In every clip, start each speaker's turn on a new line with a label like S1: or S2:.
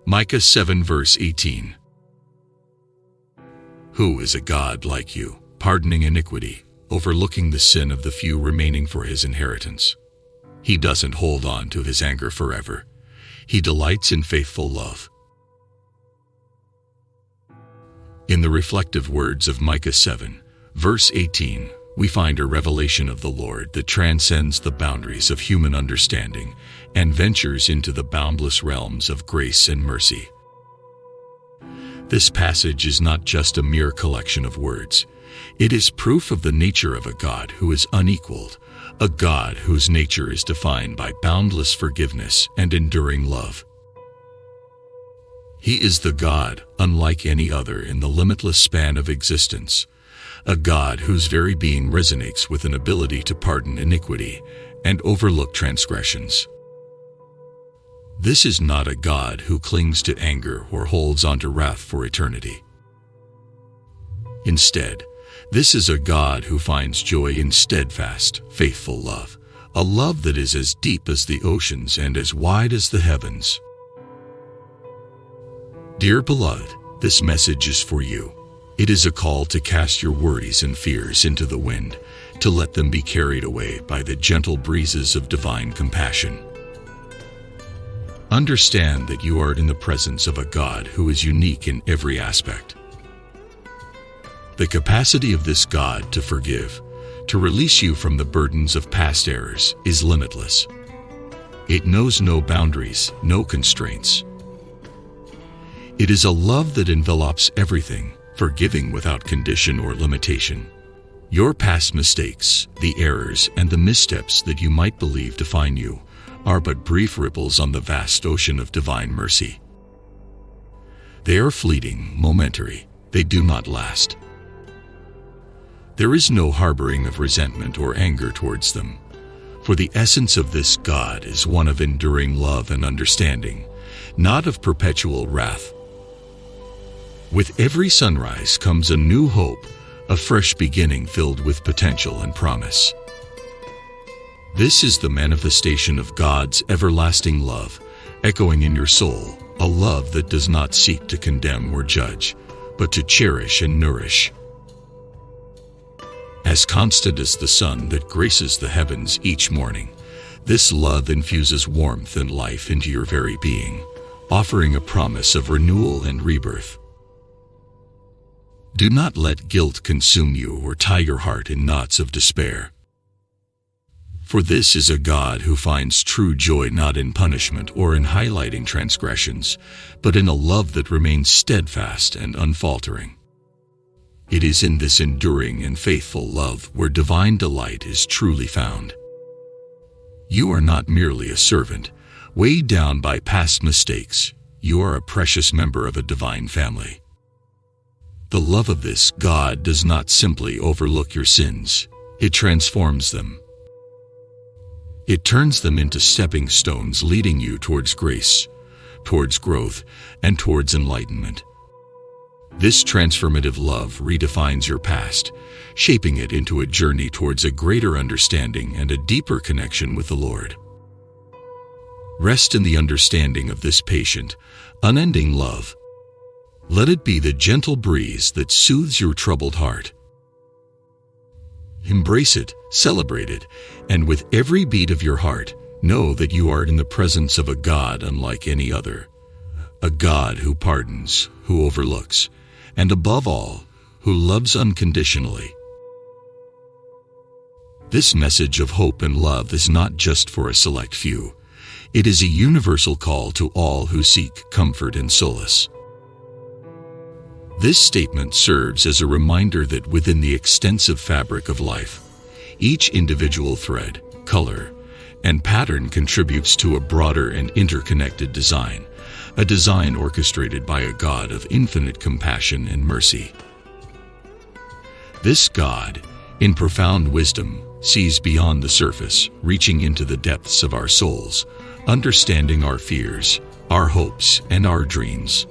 S1: Micah 7 verse 18. Who is a God like you, pardoning iniquity, overlooking the sin of the few remaining for his inheritance? He doesn't hold on to his anger forever. He delights in faithful love. In the reflective words of Micah 7, verse 18, we find a revelation of the Lord that transcends the boundaries of human understanding and ventures into the boundless realms of grace and mercy. This passage is not just a mere collection of words. It is proof of the nature of a God who is unequaled, a God whose nature is defined by boundless forgiveness and enduring love. He is the God unlike any other in the limitless span of existence, a God whose very being resonates with an ability to pardon iniquity and overlook transgressions. This is not a God who clings to anger or holds on to wrath for eternity. Instead, this is a God who finds joy in steadfast, faithful love, a love that is as deep as the oceans and as wide as the heavens. Dear beloved, this message is for you. It is a call to cast your worries and fears into the wind, to let them be carried away by the gentle breezes of divine compassion. Understand that you are in the presence of a God who is unique in every aspect. The capacity of this God to forgive, to release you from the burdens of past errors, is limitless. It knows no boundaries, no constraints. It is a love that envelops everything, forgiving without condition or limitation. Your past mistakes, the errors, and the missteps that you might believe define you are but brief ripples on the vast ocean of divine mercy. They are fleeting, momentary. They do not last. There is no harboring of resentment or anger towards them, for the essence of this God is one of enduring love and understanding, not of perpetual wrath. With every sunrise comes a new hope, a fresh beginning filled with potential and promise. This is the manifestation of God's everlasting love, echoing in your soul, a love that does not seek to condemn or judge, but to cherish and nourish. As constant as the sun that graces the heavens each morning, this love infuses warmth and life into your very being, offering a promise of renewal and rebirth. Do not let guilt consume you or tie your heart in knots of despair. For this is a God who finds true joy not in punishment or in highlighting transgressions, but in a love that remains steadfast and unfaltering. It is in this enduring and faithful love where divine delight is truly found. You are not merely a servant, weighed down by past mistakes. You are a precious member of a divine family. The love of this God does not simply overlook your sins, it transforms them. It turns them into stepping stones leading you towards grace, towards growth, and towards enlightenment. This transformative love redefines your past, shaping it into a journey towards a greater understanding and a deeper connection with the Lord. Rest in the understanding of this patient, unending love. Let it be the gentle breeze that soothes your troubled heart. Embrace it, celebrate it, and with every beat of your heart, know that you are in the presence of a God unlike any other, a God who pardons, who overlooks, and above all, who loves unconditionally. This message of hope and love is not just for a select few. It is a universal call to all who seek comfort and solace. This statement serves as a reminder that within the extensive fabric of life, each individual thread, color, and pattern contributes to a broader and interconnected design, a design orchestrated by a God of infinite compassion and mercy. This God, in profound wisdom, sees beyond the surface, reaching into the depths of our souls, understanding our fears, our hopes, and our dreams.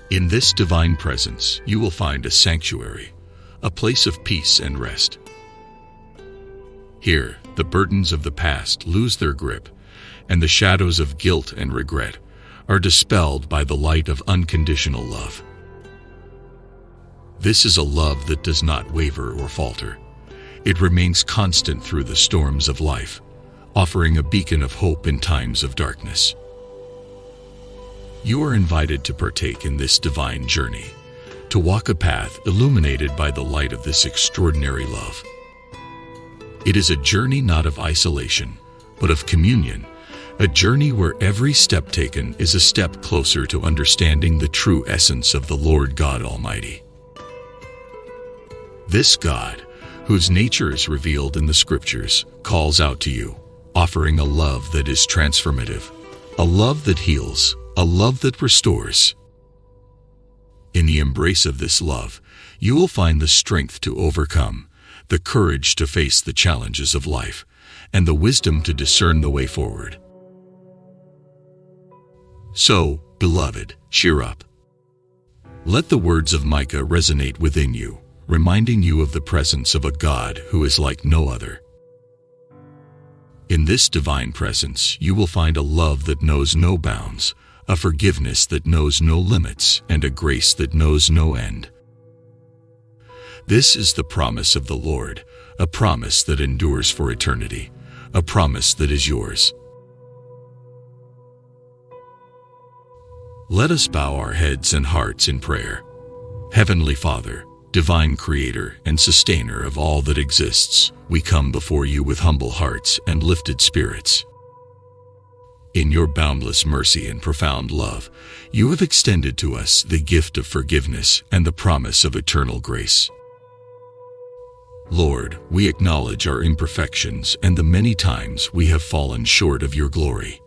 S1: In this divine presence, you will find a sanctuary, a place of peace and rest. Here, the burdens of the past lose their grip, and the shadows of guilt and regret are dispelled by the light of unconditional love. This is a love that does not waver or falter. It remains constant through the storms of life, offering a beacon of hope in times of darkness. You are invited to partake in this divine journey, to walk a path illuminated by the light of this extraordinary love. It is a journey not of isolation, but of communion, a journey where every step taken is a step closer to understanding the true essence of the Lord God Almighty. This God, whose nature is revealed in the Scriptures, calls out to you, offering a love that is transformative, a love that heals, a love that restores. In the embrace of this love, you will find the strength to overcome, the courage to face the challenges of life, and the wisdom to discern the way forward. So, beloved, cheer up. Let the words of Micah resonate within you, reminding you of the presence of a God who is like no other. In this divine presence, you will find a love that knows no bounds, a forgiveness that knows no limits, and a grace that knows no end. This is the promise of the Lord, a promise that endures for eternity, a promise that is yours. Let us bow our heads and hearts in prayer. Heavenly Father, divine Creator and Sustainer of all that exists, we come before you with humble hearts and lifted spirits. In your boundless mercy and profound love, you have extended to us the gift of forgiveness and the promise of eternal grace. Lord, we acknowledge our imperfections and the many times we have fallen short of your glory.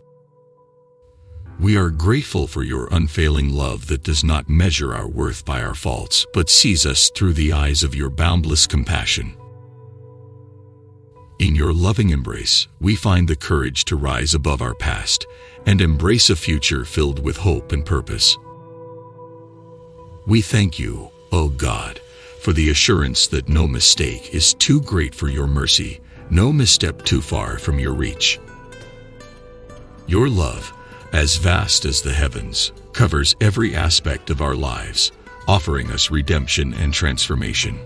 S1: We are grateful for your unfailing love that does not measure our worth by our faults, but sees us through the eyes of your boundless compassion. In your loving embrace, we find the courage to rise above our past and embrace a future filled with hope and purpose. We thank you, O God, for the assurance that no mistake is too great for your mercy, no misstep too far from your reach. Your love, as vast as the heavens, covers every aspect of our lives, offering us redemption and transformation.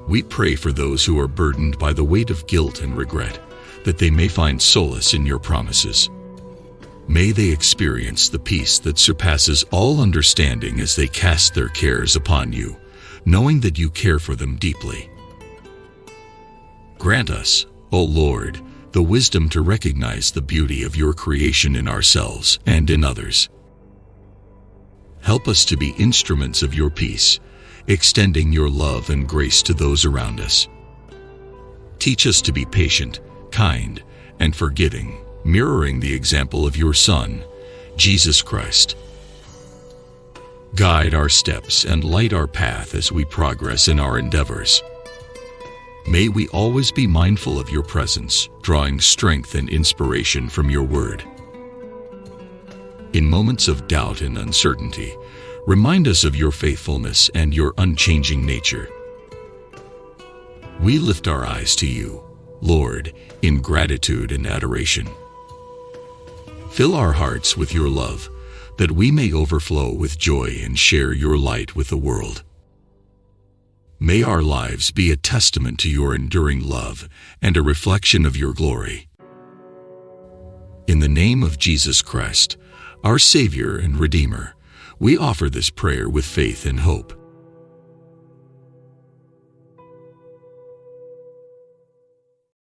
S1: We pray for those who are burdened by the weight of guilt and regret, that they may find solace in your promises. May they experience the peace that surpasses all understanding as they cast their cares upon you, knowing that you care for them deeply. Grant us, O Lord, the wisdom to recognize the beauty of your creation in ourselves and in others. Help us to be instruments of your peace, extending your love and grace to those around us. Teach us to be patient, kind, and forgiving, mirroring the example of your Son, Jesus Christ. Guide our steps and light our path as we progress in our endeavors. May we always be mindful of your presence, drawing strength and inspiration from your word. In moments of doubt and uncertainty, remind us of your faithfulness and your unchanging nature. We lift our eyes to you, Lord, in gratitude and adoration. Fill our hearts with your love, that we may overflow with joy and share your light with the world. May our lives be a testament to your enduring love and a reflection of your glory. In the name of Jesus Christ, our Savior and Redeemer, we offer this prayer with faith and hope.